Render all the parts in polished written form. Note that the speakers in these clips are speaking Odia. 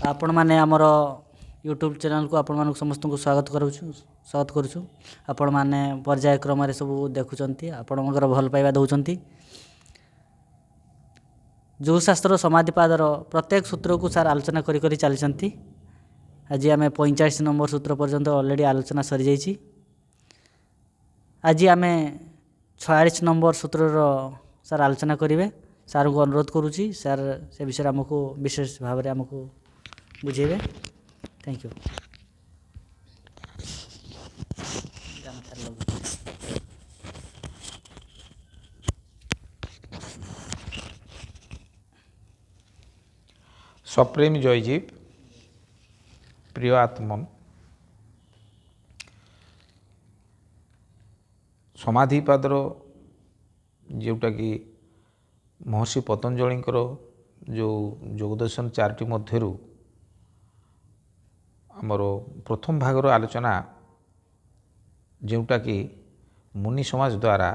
आपण मैंने आमर यूट्यूब चैनल को आपण मानक समस्त को स्वागत करुछु। आपण मैंने पर्यायक्रम सब देखुं आपण भल पाइबा दौरान जो शास्त्र समाधिपादर प्रत्येक सूत्र को सार आलोचना करी चली। आज आम 45 नंबर सूत्र पर्यंत ऑलरेडी आलोचना सरी जाइए। आज आम 46 नंबर सूत्र सार आलोचना करेंगे। सार को अनुरोध करुँची सार से विषय आमको विशेष भाव में आमको बुझेबे। Thank you. सप्रेम जयजीव प्रिय आत्मन समाधिपादर जोटा कि महर्षि पतंजलि जो योगदर्शन चार्टी मध्यरु आमर प्रथम भागर आलोचना जोटा कि मुनि समाज द्वारा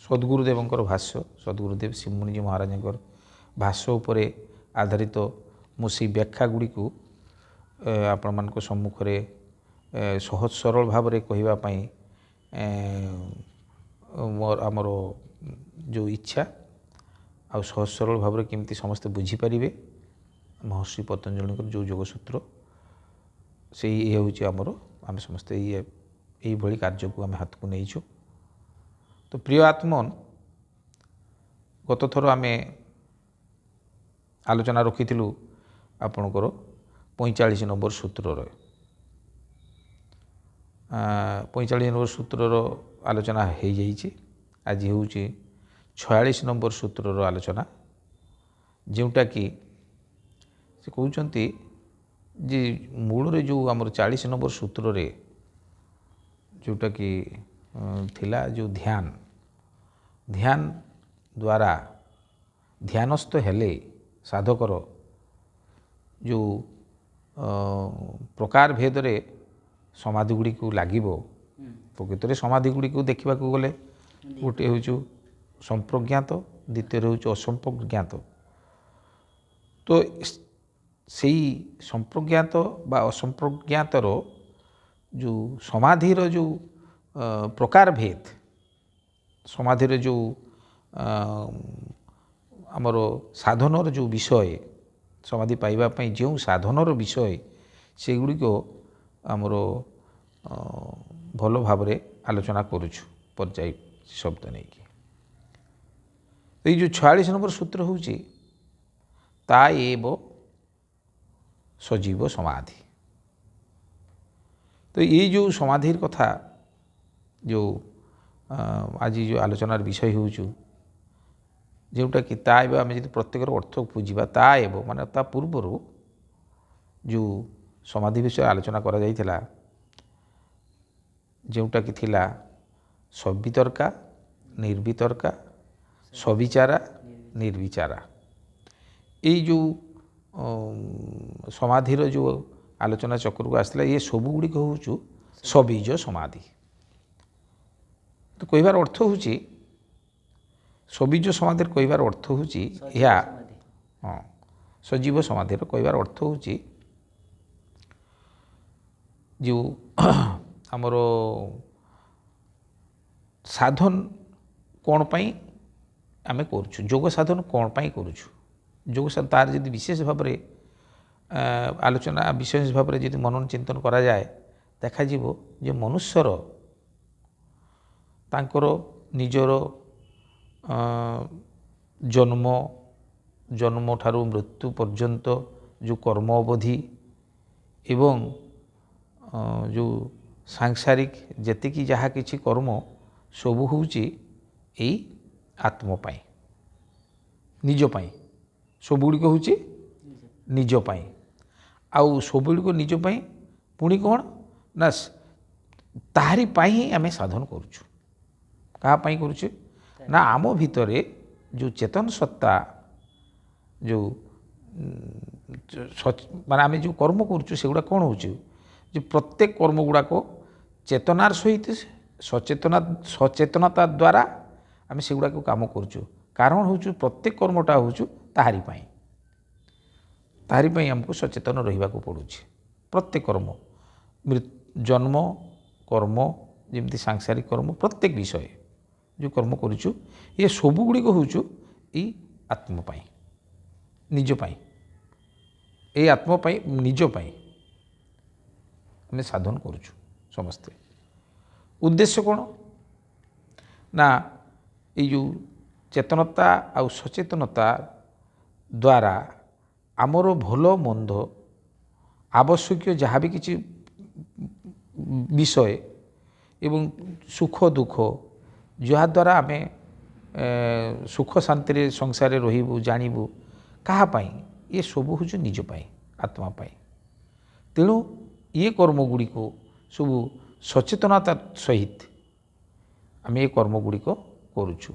सद्गुरुदेवंकर भाष्य सद्गुरुदेव श्री मुनिजी महाराज भाष्य उपरे आधारित मुझे व्याख्या गुड़ी को आपण मान सम्मुख सहज सरल भाव में कहवाई मोर आमर जो इच्छा आ सहज सरल भाव में केमती समस्ते बुझीपारे महर्षि पतंजलि जो योगसूत्र से ये हूँ आमर आम समस्ते ये कार्य को आम हाथ को नहीं। तो प्रिय आत्मन गत थर आम आलोचना रखी आपणकर 45 नंबर सूत्र 45 नंबर सूत्र आलोचना हो जाइए। आज हूँ 46 नंबर सूत्र आलोचना जोटा कि से कहते जे मूल जो आमर 40 नंबर सूत्र रे जोटा कि थिला जो ध्यान द्वारा ध्यानस्थ हेले साधकर जो प्रकार भेद रे समाधि गुड़ी को लगे प्रकृत में समाधि गुड़ी को देखा गले गोटे हूँ संप्रज्ञात द्वितीय हूँ असंप्रज्ञात। तो से संप्रज्ञात बा असंप्रज्ञातर जो समाधिर जो प्रकार भेद समाधिर जो आमर साधनर जो विषय समाधि पाइबापी जो साधनर विषय से गुड़िक आमर भल भाव आलोचना करुछु पर्याय शब्द नहीं कि। तो ये जो 46 नंबर सूत्र हूँ ताएव सजीव समाधि। तो ये जो समाधि कथा जो आज जो आलोचनार विषय हूँ जोटा कि ताएव आम जो प्रत्येक अर्थ बुझा ताएव माने ता पूर्वर जो समाधि विषय आलोचना करा जाइथिला जोटा कि थिला सवितर्का निर्वितर्का सविचारा निर्विचारा। ये जो समाधिर जो आलोचना चक्र को आसला ये सबू गुड़िक हूँ सबीज समाधि। तो कहबार अर्थ हूँ सबीज समाधि कहबार अर्थ हूँ या हाँ सजीव समाधि कहबार अर्थ हूँ जो आमर साधन कौन पाई आमे करुछु योग साधन कौन पाई करुछु योग साधन तार यदि विशेष भाव में आलोचना विशेष भाव में यदि मनन चिंतन करा जाए देखा जीवो जे मनुष्यर तांकर निजर जन्म ठारू मृत्यु पर्यंत जो कर्म अवधि एवं जो सांसारिक जेतिकी जहाँ किछि कर्म सबू हूँ यही आत्मपाई निज पाई सबुड़ हूँ निज पाई आउ सबुड़ निज पाई पुणी कौन ना ताहारी पाई ही आमे साधन करुछु कहाँ पाई करुछु ना आम भितरे जो चेतन सत्ता जो माने आमे जो कर्म करुछु सेगुड़ा कौन हूँ जो प्रत्येक कर्म गुड़ाक चेतनार सहित सचेतनता द्वारा आम से गुड़ा काम करुँ कारण हूँ प्रत्येक कर्मटा हूँ ताहारी पाई ତାହାରି ପାଇଁ ଆମକୁ ସଚେତନ ରହିବାକୁ ପଡ଼ୁଛି। ପ୍ରତ୍ୟେକ କର୍ମ ଜନ୍ମ କର୍ମ ଯେମିତି ସାଂସାରିକ କର୍ମ ପ୍ରତ୍ୟେକ ବିଷୟ ଯେଉଁ କର୍ମ କରୁଛୁ ଏ ସବୁଗୁଡ଼ିକ ହେଉଛୁ ଏଇ ଆତ୍ମ ପାଇଁ, ନିଜ ପାଇଁ, ଏଇ ଆତ୍ମ ପାଇଁ, ନିଜ ପାଇଁ ଆମେ ସାଧନ କରୁଛୁ ସମସ୍ତେ। ଉଦ୍ଦେଶ୍ୟ କ'ଣ ନା ଏଇ ଯେଉଁ ଚେତନତା ଆଉ ସଚେତନତା ଦ୍ୱାରା ଆମର ଭଲ ମନ୍ଦ ଆବଶ୍ୟକୀୟ ଯାହା ବି କିଛି ବିଷୟ ଏବଂ ସୁଖ ଦୁଃଖ ଯାହାଦ୍ୱାରା ଆମେ ସୁଖ ଶାନ୍ତିରେ ସଂସାରରେ ରହିବୁ ଜାଣିବୁ କାହା ପାଇଁ, ଏ ସବୁ ହେଉଛି ନିଜ ପାଇଁ, ଆତ୍ମା ପାଇଁ। ତେଣୁ ଏ କର୍ମ ଗୁଡ଼ିକୁ ସବୁ ସଚେତନତା ସହିତ ଆମେ ଏ କର୍ମ ଗୁଡ଼ିକ କରୁଛୁ।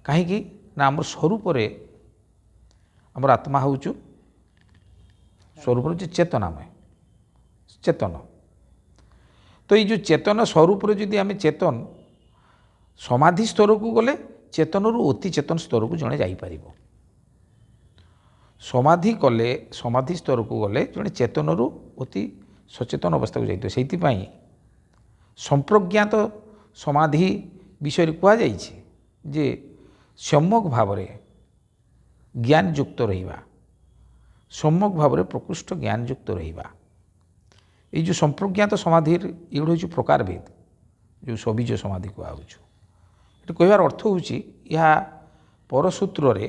କାହିଁକି ନା ଆମର ସ୍ୱରୂପରେ ଆମର ଆତ୍ମା ହେଉଛୁ ସ୍ୱରୂପରେ ହେଉଛି ଚେତନାମୟ, ଚେତନ। ତ ଏଇ ଯେଉଁ ଚେତନ ସ୍ୱରୂପରେ ଯଦି ଆମେ ଚେତନ ସମାଧି ସ୍ତରକୁ ଗଲେ ଚେତନରୁ ଅତି ଚେତନ ସ୍ତରକୁ ଜଣେ ଯାଇପାରିବ। ସମାଧି କଲେ ସମାଧି ସ୍ତରକୁ ଗଲେ ଜଣେ ଚେତନରୁ ଅତି ସଚେତନ ଅବସ୍ଥାକୁ ଯାଇଥିବ। ସେଇଥିପାଇଁ ସମ୍ପ୍ରଜ୍ଞାତ ସମାଧି ବିଷୟରେ କୁହାଯାଇଛି ଯେ ସମ୍ୟକ୍ ଭାବରେ ଜ୍ଞାନ ଯୁକ୍ତ ରହିବା, ସମ୍ୟକ୍ ଭାବରେ ପ୍ରକୃଷ୍ଟ ଜ୍ଞାନ ଯୁକ୍ତ ରହିବା। ଏଇ ଯେଉଁ ସମ୍ପ୍ରଜ୍ଞାତ ସମାଧିର ଏଗୁଡ଼ା ହେଉଛି ପ୍ରକାରଭେଦ, ଯେଉଁ ସବିଜ ସମାଧି କୁହାହେଉଛୁ। ଏଠି କହିବାର ଅର୍ଥ ହେଉଛି ଏହା ପରସୂତ୍ରରେ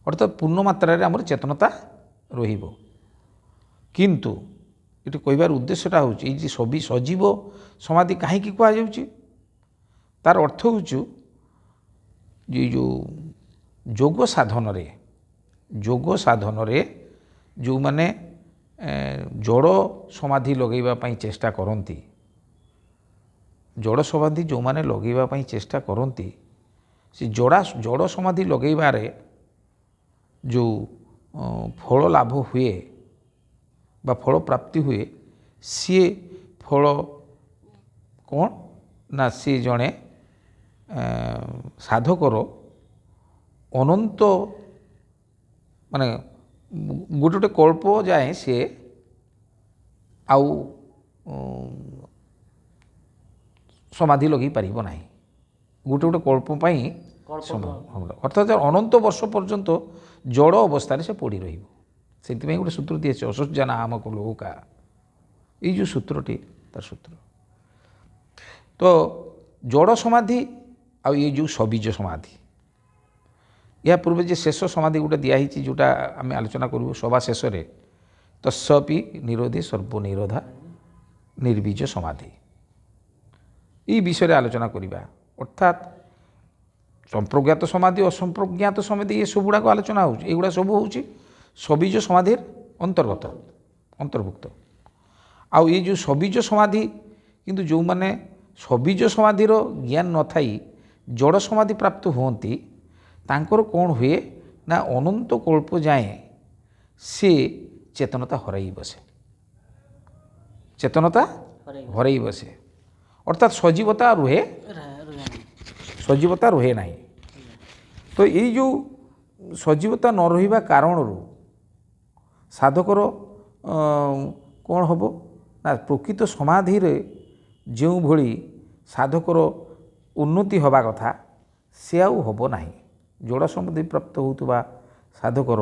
ଅର୍ଥାତ୍ ପୂର୍ଣ୍ଣ ମାତ୍ରାରେ ଆମର ଚେତନତା ରହିବ। କିନ୍ତୁ ଏଠି କହିବାର ଉଦ୍ଦେଶ୍ୟଟା ହେଉଛି ଏଇ ଯେ ସଜୀବ ସମାଧି କାହିଁକି କୁହାଯାଉଛି, ତାର ଅର୍ଥ ହେଉଛି ଯେ ଯେଉଁ ଯୋଗ ସାଧନରେ ଯେଉଁମାନେ ଜଡ଼ ସମାଧି ଲଗାଇବା ପାଇଁ ଚେଷ୍ଟା କରନ୍ତି, ଜଡ଼ ସମାଧି ଯେଉଁମାନେ ଲଗାଇବା ପାଇଁ ଚେଷ୍ଟା କରନ୍ତି, ସେ ଜଡ଼ ସମାଧି ଲଗାଇବାରେ ଯେଉଁ ଫଳ ଲାଭ ହୁଏ ବା ଫଳ ପ୍ରାପ୍ତି ହୁଏ, ସିଏ ଫଳ କ'ଣ ନା ସିଏ ଜଣେ ସାଧକର ଅନନ୍ତ ମାନେ ଗୋଟେ ଗୋଟେ କଳ୍ପ ଯାଏ ସିଏ ଆଉ ସମାଧି ଲଗାଇ ପାରିବ ନାହିଁ। ଗୋଟେ ଗୋଟେ କଳ୍ପ ପାଇଁ ଅର୍ଥାତ୍ ଅନନ୍ତ ବର୍ଷ ପର୍ଯ୍ୟନ୍ତ ଜଡ଼ ଅବସ୍ଥାରେ ସେ ପଡ଼ି ରହିବ। ସେଥିପାଇଁ ଗୋଟେ ସୂତ୍ର ଦିଆଯାଇଛି ଅସଜ୍ଜାନା ଆମକୁ ଲୌକା, ଏଇ ଯେଉଁ ସୂତ୍ରଟି ତାର ସୂତ୍ର। ତ ଜଡ଼ ସମାଧି ଆଉ ଏଇ ଯେଉଁ ସବିଜ ସମାଧି, ଏହା ପୂର୍ବେ ଯେ ଶେଷ ସମାଧି ଗୋଟେ ଦିଆହେଇଛି ଯେଉଁଟା ଆମେ ଆଲୋଚନା କରିବୁ ସଭା ଶେଷରେ, ତତ୍ସପି ନିରୋଧୀ ସର୍ବନିରୋଧା ନିର୍ବୀଜ ସମାଧି, এই বিষয়ে আলোচনা করিবা। অর্থাৎ সম্প্রজ্ঞাত সমাধি অসম্প্রজ্ঞাত সমাধি এসবুড়াক আলোচনা হচ্ছে, এগুলা সবু হচ্ছে সবিজ সমাধির অন্তর্ভুক্ত। আউ এই যে সবিজ সমাধি কিন্তু যে সবিজ সমাধির জ্ঞান নথাই জড় সমাধি প্রাপ্ত হুঁতি তাঁকর কোণ হুয়ে না অনন্ত কল্প যায় সে চেতনতা হরাই বসে, চেতনতা হরাই বসে। অর্থাৎ সজীবতা রুহে না। তো এই যে সজীবতা ন রহিবা কারণରୁ সাধকর କ'ଣ হব না প্রকৃত সমাধিরে যেভাবে সাধকর উন্নতি হওয়া কথা সে আউ হব না। জড় সমাধি প্রাপ্ত হউথিবা সাধকর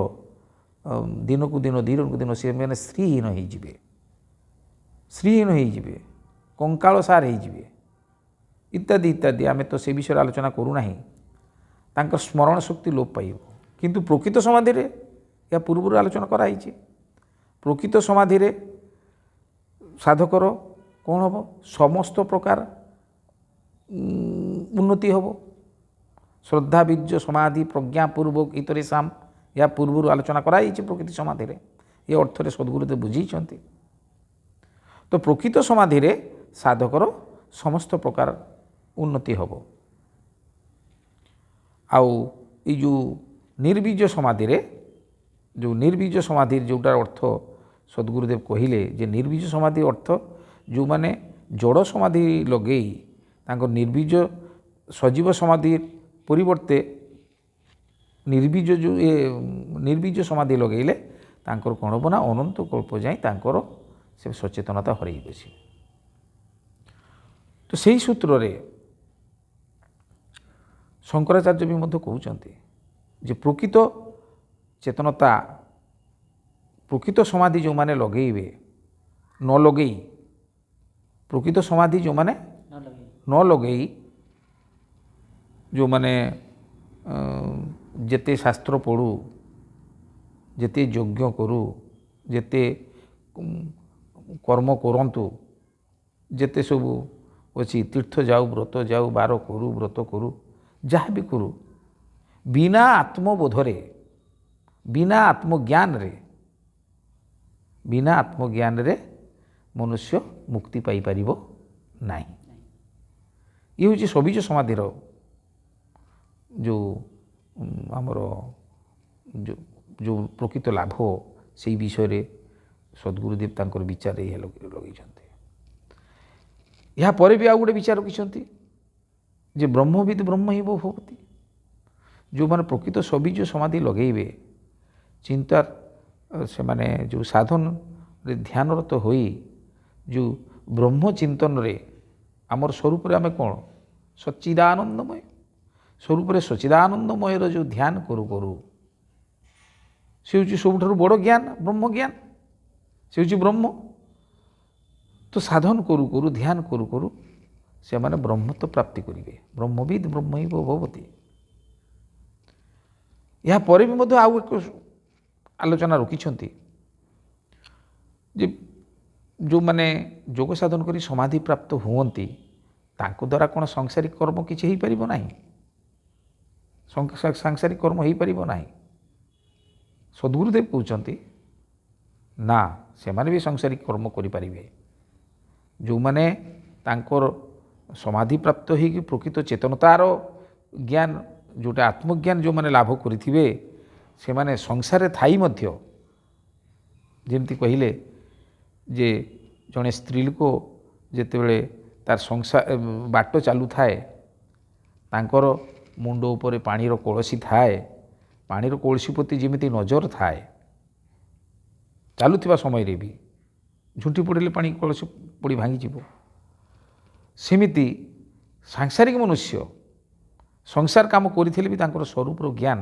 দিনকু দিন সে মানে শ্রীহীন হয়ে কঙ্কাଳ ସାର ହେଇଯିବେ ଇତ୍ୟାଦି ଇତ୍ୟାଦି। ଆମେ ତ ସେ ବିଷୟରେ ଆଲୋଚନା କରୁନା, ତାଙ୍କର ସ୍ମରଣ ଶକ୍ତି ଲୋପ ପାଇବ। କିନ୍ତୁ ପ୍ରକୃତ ସମାଧିରେ ଏହା ପୂର୍ବରୁ ଆଲୋଚନା କରାଯାଇଛି। ପ୍ରକୃତ ସମାଧିରେ ସାଧକର କ'ଣ ହେବ, ସମସ୍ତ ପ୍ରକାର ଉନ୍ନତି ହେବ। ଶ୍ରଦ୍ଧା ବୀର୍ଯ୍ୟ ସମାଧି ପ୍ରଜ୍ଞାପୂର୍ବକ ଇତରେସାମ, ଏହା ପୂର୍ବରୁ ଆଲୋଚନା କରାଯାଇଛି ପ୍ରକୃତ ସମାଧିରେ। ଏ ଅର୍ଥରେ ସଦ୍ଗୁରୁଦେବ ବୁଝେଇଛନ୍ତି। ତ ପ୍ରକୃତ ସମାଧିରେ ସାଧକର ସମସ୍ତ ପ୍ରକାର ଉନ୍ନତି ହେବ। ଆଉ ଏଇ ଯେଉଁ ନିର୍ବୀଜ ସମାଧିରେ ନିର୍ବୀଜ ସମାଧିର ଯେଉଁଟାର ଅର୍ଥ ସଦ୍ଗୁରୁଦେବ କହିଲେ ଯେ ନିର୍ବୀଜ ସମାଧି ଅର୍ଥ ଯେଉଁମାନେ ଜଡ଼ ସମାଧି ଲଗେଇ ତାଙ୍କ ନିର୍ବୀଜ ସଜୀବ ସମାଧି ପରିବର୍ତ୍ତେ ନିର୍ବିଜ ଯେଉଁ ନିର୍ବିଜ ସମାଧି ଲଗେଇଲେ ତାଙ୍କର କ'ଣ ହେବ ନା ଅନନ୍ତ କଳ୍ପ ଯାଏଁ ତାଙ୍କର ସେ ସଚେତନତା ହରେଇ ବସିବେ। ତ ସେହି ସୂତ୍ରରେ ଶଙ୍କରାଚାର୍ଯ୍ୟ ବି ମଧ୍ୟ କହୁଛନ୍ତି ଯେ ପ୍ରକୃତ ଚେତନତା ପ୍ରକୃତ ସମାଧି ଯେଉଁମାନେ ଲଗେଇବେ ନ ଲଗେଇ ପ୍ରକୃତ ସମାଧି ଯେଉଁମାନେ ନ ଲଗେଇ ଯେଉଁମାନେ ଯେତେ ଶାସ୍ତ୍ର ପଢ଼ୁ ଯେତେ ଯଜ୍ଞ କରୁ ଯେତେ କର୍ମ କରନ୍ତୁ ଯେତେ ସବୁ ଅଛି ତୀର୍ଥ ଯାଉ ବ୍ରତ ଯାଉ ବାର କରୁ ବ୍ରତ କରୁ ଯାହା ବି କରୁ ବିନା ଆତ୍ମବୋଧରେ ବିନା ଆତ୍ମଜ୍ଞାନରେ ମନୁଷ୍ୟ ମୁକ୍ତି ପାଇପାରିବ ନାହିଁ। ଇଏ ହେଉଛି ସବିଜ ସମାଧିର ଯେଉଁ ଆମର ଯେଉଁ ପ୍ରକୃତ ଲାଭ ସେଇ ବିଷୟରେ ସଦ୍ଗୁରୁଦେବ ତାଙ୍କର ବିଚାର ଏହା ଲଗେଇଛନ୍ତି। ଏହାପରେ ବି ଆଉ ଗୋଟେ ବିଚାର ରଖିଛନ୍ତି ଯେ ବ୍ରହ୍ମବିଦ୍ ବ୍ରହ୍ମ ହିଁ ଭବତି। ଯେଉଁମାନେ ପ୍ରକୃତ ସବିଜ ସମାଧି ଲଗେଇବେ ଚିନ୍ତାର ସେମାନେ ଯେଉଁ ସାଧନରେ ଧ୍ୟାନରତ ହୋଇ ଯେଉଁ ବ୍ରହ୍ମ ଚିନ୍ତନରେ ଆମର ସ୍ୱରୂପରେ ଆମେ କ'ଣ ସଚ୍ଚିଦାନନ୍ଦମୟ ସ୍ୱରୂପରେ ସଚ୍ଚିଦାନନ୍ଦମୟର ଯେଉଁ ଧ୍ୟାନ କରୁ କରୁ ସେ ହେଉଛି ସବୁଠାରୁ ବଡ଼ ଜ୍ଞାନ ବ୍ରହ୍ମ ଜ୍ଞାନ ସେ ହେଉଛି ବ୍ରହ୍ମ। ତ ସାଧନ କରୁ କରୁ ଧ୍ୟାନ କରୁ କରୁ ସେମାନେ ବ୍ରହ୍ମତ୍ୱ ପ୍ରାପ୍ତି କରିବେ। ବ୍ରହ୍ମବିଦ୍ ବ୍ରହ୍ମ ହିଁ ଭବତି। ଏହାପରେ ବି ମଧ୍ୟ ଆଉ ଏକ ଆଲୋଚନା ରଖିଛନ୍ତି ଯେ ଯେଉଁମାନେ ଯୋଗ ସାଧନ କରି ସମାଧି ପ୍ରାପ୍ତ ହୁଅନ୍ତି ତାଙ୍କ ଦ୍ୱାରା କ'ଣ ସାଂସାରିକ କର୍ମ କିଛି ହେଇପାରିବ ନାହିଁ। ସାଂସାରିକ କର୍ମ ହେଇପାରିବ ନାହିଁ। ସଦ୍ଗୁରୁଦେବ କହୁଛନ୍ତି ନା ସେମାନେ ବି ସାଂସାରିକ କର୍ମ କରିପାରିବେ। ଯେଉଁମାନେ ତାଙ୍କର ସମାଧି ପ୍ରାପ୍ତ ହେଇକି ପ୍ରକୃତ ଚେତନତାର ଜ୍ଞାନ ଯେଉଁଟା ଆତ୍ମଜ୍ଞାନ ଯେଉଁମାନେ ଲାଭ କରିଥିବେ ସେମାନେ ସଂସାରରେ ଥାଇ ମଧ୍ୟ ଯେମିତି କହିଲେ ଯେ ଜଣେ ସ୍ତ୍ରୀ ଲୋକ ଯେତେବେଳେ ତାର ସଂସାର ବାଟ ଚାଲୁଥାଏ ତାଙ୍କର ମୁଣ୍ଡ ଉପରେ ପାଣିର କଳସୀ ଥାଏ ପାଣିର କଳସୀ ପ୍ରତି ଯେମିତି ନଜର ଥାଏ ଚାଲୁଥିବା ସମୟରେ ବି ଝୁଣ୍ଟି ପଡ଼ିଲେ ପାଣି କଳସୀ ପଡ଼ି ଭାଙ୍ଗିଯିବ। ସେମିତି ସାଂସାରିକ ମନୁଷ୍ୟ ସଂସାର କାମ କରିଥିଲେ ବି ତାଙ୍କର ସ୍ୱରୂପର ଜ୍ଞାନ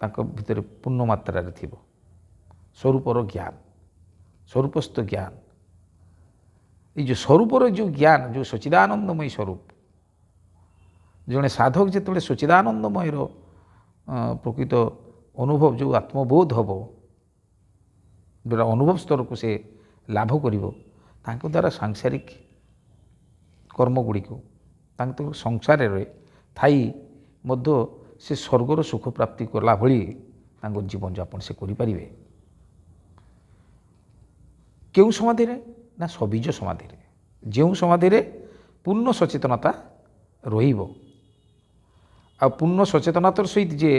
ତାଙ୍କ ଭିତରେ ପୂର୍ଣ୍ଣ ମାତ୍ରାରେ ଥିବ। ସ୍ୱରୂପର ଜ୍ଞାନ ସ୍ୱରୂପସ୍ଥ ଜ୍ଞାନ ଏଇ ଯେଉଁ ସ୍ୱରୂପର ଯେଉଁ ଜ୍ଞାନ ଯେଉଁ ସଚ୍ଚିଦାନନ୍ଦମୟ ସ୍ୱରୂପ ଜଣେ ସାଧକ ଯେତେବେଳେ ସଚ୍ଚିଦାନନ୍ଦମୟର ପ୍ରକୃତ ଅନୁଭବ ଯେଉଁ ଆତ୍ମବୋଧ ହେବ ଯେଉଁଟା ଅନୁଭବ ସ୍ତରକୁ ସେ ଲାଭ କରିବ ତାଙ୍କ ଦ୍ୱାରା ସାଂସାରିକ କର୍ମଗୁଡ଼ିକୁ ତାଙ୍କ ସଂସାରରେ ଥାଇ ମଧ୍ୟ ସେ ସ୍ୱର୍ଗର ସୁଖ ପ୍ରାପ୍ତି କଲା ଭଳି ତାଙ୍କ ଜୀବନଯାପନ ସେ କରିପାରିବେ। କେଉଁ ସମାଧିରେ ନା ସବିଜ ସମାଧିରେ ଯେଉଁ ସମାଧିରେ ପୂର୍ଣ୍ଣ ସଚେତନତା ରହିବ ଆଉ ପୂର୍ଣ୍ଣ ସଚେତନତାର ସହିତ ଯେ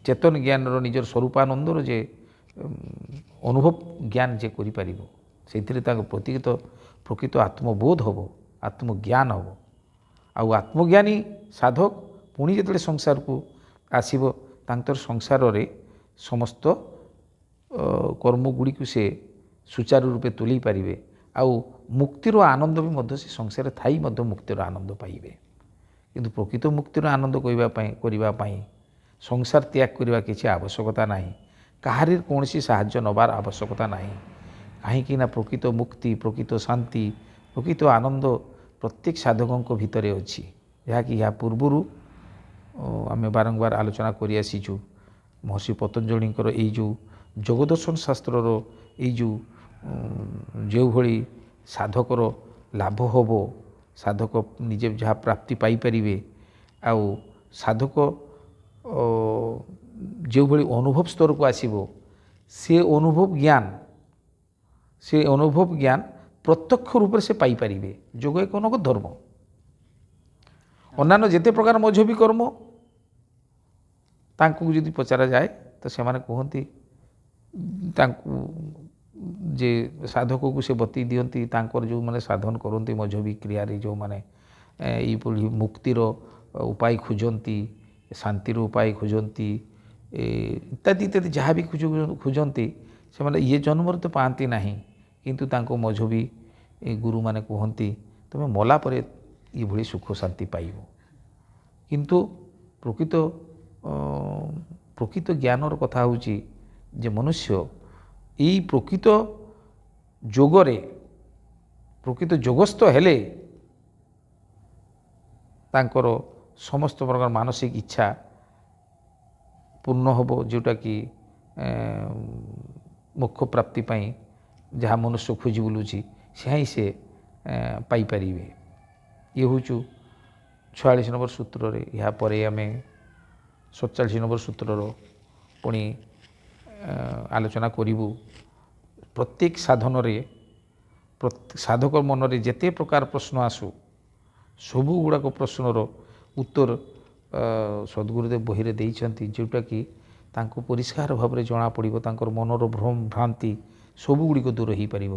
ଚେତନ ଜ୍ଞାନର ନିଜର ସ୍ୱରୂପାନନ୍ଦର ଯେ ଅନୁଭବ ଜ୍ଞାନ ଯେ କରିପାରିବ ସେଇଥିରେ ତାଙ୍କ ପ୍ରକୃତ ଆତ୍ମବୋଧ ହେବ ଆତ୍ମଜ୍ଞାନ ହେବ। ଆଉ ଆତ୍ମଜ୍ଞାନୀ ସାଧକ ପୁଣି ଯେତେବେଳେ ସଂସାରକୁ ଆସିବ ତାଙ୍କର ସଂସାରରେ ସମସ୍ତ କର୍ମଗୁଡ଼ିକୁ ସେ ସୁଚାରୁ ରୂପେ ତୁଲେଇ ପାରିବେ ଆଉ ମୁକ୍ତିର ଆନନ୍ଦ ବି ମଧ୍ୟ ସେ ସଂସାରରେ ଥାଇ ମଧ୍ୟ ମୁକ୍ତିର ଆନନ୍ଦ ପାଇବେ। କିନ୍ତୁ ପ୍ରକୃତ ମୁକ୍ତିର ଆନନ୍ଦ କରିବା ପାଇଁ ସଂସାର ତ୍ୟାଗ କରିବା କିଛି ଆବଶ୍ୟକତା ନାହିଁ। କାହାରି କୌଣସି ସାହାଯ୍ୟ ନେବାର ଆବଶ୍ୟକତା ନାହିଁ। କାହିଁକି ନା ପ୍ରକୃତ ମୁକ୍ତି ପ୍ରକୃତ ଶାନ୍ତି ପ୍ରକୃତ ଆନନ୍ଦ ପ୍ରତ୍ୟେକ ସାଧକଙ୍କ ଭିତରେ ଅଛି ଯାହାକି ଏହା ପୂର୍ବରୁ ଆମେ ବାରମ୍ବାର ଆଲୋଚନା କରି ଆସିଛୁ। ମହର୍ଷି ପତଞ୍ଜଳିଙ୍କର ଏଇ ଯେଉଁ ଯୋଗଦର୍ଶନ ଶାସ୍ତ୍ରର ଏଇ ଯେଉଁଭଳି ସାଧକର ଲାଭ ହେବ ସାଧକ ନିଜେ ଯାହା ପ୍ରାପ୍ତି ପାଇପାରିବେ ଆଉ ସାଧକ ଯେଉଁଭଳି ଅନୁଭବ ସ୍ତରକୁ ଆସିବ ସେ ଅନୁଭବ ଜ୍ଞାନ ପ୍ରତ୍ୟକ୍ଷ ରୂପରେ ସେ ପାଇପାରିବେ। ଯୋଗ ଏକ ନଗଦ ଧର୍ମ। ଅନ୍ୟାନ୍ୟ ଯେତେ ପ୍ରକାର ମଜହବୀ କର୍ମ ତାଙ୍କୁ ଯଦି ପଚରାଯାଏ ତ ସେମାନେ କୁହନ୍ତି ତାଙ୍କୁ ଯେ ସାଧକକୁ ସେ ବତେଇ ଦିଅନ୍ତି ତାଙ୍କର ଯେଉଁମାନେ ସାଧନ କରନ୍ତି ମଜହବୀ କ୍ରିୟାରେ ଯେଉଁମାନେ ଏଇଭଳି ମୁକ୍ତିର ଉପାୟ ଖୋଜନ୍ତି, ଶାନ୍ତିର ଉପାୟ ଖୋଜନ୍ତି, ଇତ୍ୟାଦି ଇତ୍ୟାଦି ଯାହା ବି ଖୋଜନ୍ତି ସେମାନେ ଇଏ ଜନ୍ମରେ ତ ପାଆନ୍ତି ନାହିଁ, କିନ୍ତୁ ତାଙ୍କ ମଝବି ଗୁରୁମାନେ କୁହନ୍ତି ତୁମେ ମଲା ପରେ ଏଭଳି ସୁଖ ଶାନ୍ତି ପାଇବ। କିନ୍ତୁ ପ୍ରକୃତ ଜ୍ଞାନର କଥା ହେଉଛି ଯେ ମନୁଷ୍ୟ ଏଇ ପ୍ରକୃତ ଯୋଗସ୍ଥ ହେଲେ ତାଙ୍କର ସମସ୍ତ ପ୍ରକାର ମାନସିକ ଇଚ୍ଛା ପୂର୍ଣ୍ଣ ହେବ, ଯେଉଁଟାକି ମୋକ୍ଷ ପ୍ରାପ୍ତି ପାଇଁ ଯାହା ମନୁଷ୍ୟ ଖୋଜି ବୁଲୁଛି ସେହା ହିଁ ସେ ପାଇପାରିବେ। ଇଏ ହେଉଛୁ 46 ନମ୍ବର ସୂତ୍ରରେ। ଏହାପରେ ଆମେ 47 ନମ୍ବର ସୂତ୍ରର ପୁଣି ଆଲୋଚନା କରିବୁ। ପ୍ରତ୍ୟେକ ସାଧନରେ ସାଧକ ମନରେ ଯେତେ ପ୍ରକାର ପ୍ରଶ୍ନ ଆସୁ ସବୁ ଗୁଡ଼ାକ ପ୍ରଶ୍ନର ଉତ୍ତର ସଦ୍ଗୁରୁଦେବ ବହିରେ ଦେଇଛନ୍ତି, ଯେଉଁଟାକି ତାଙ୍କୁ ପରିଷ୍କାର ଭାବରେ ଜଣାପଡ଼ିବ, ତାଙ୍କର ମନର ଭ୍ରମ ଭ୍ରାନ୍ତି ସବୁଗୁଡ଼ିକ ଦୂର ହୋଇପାରିବ।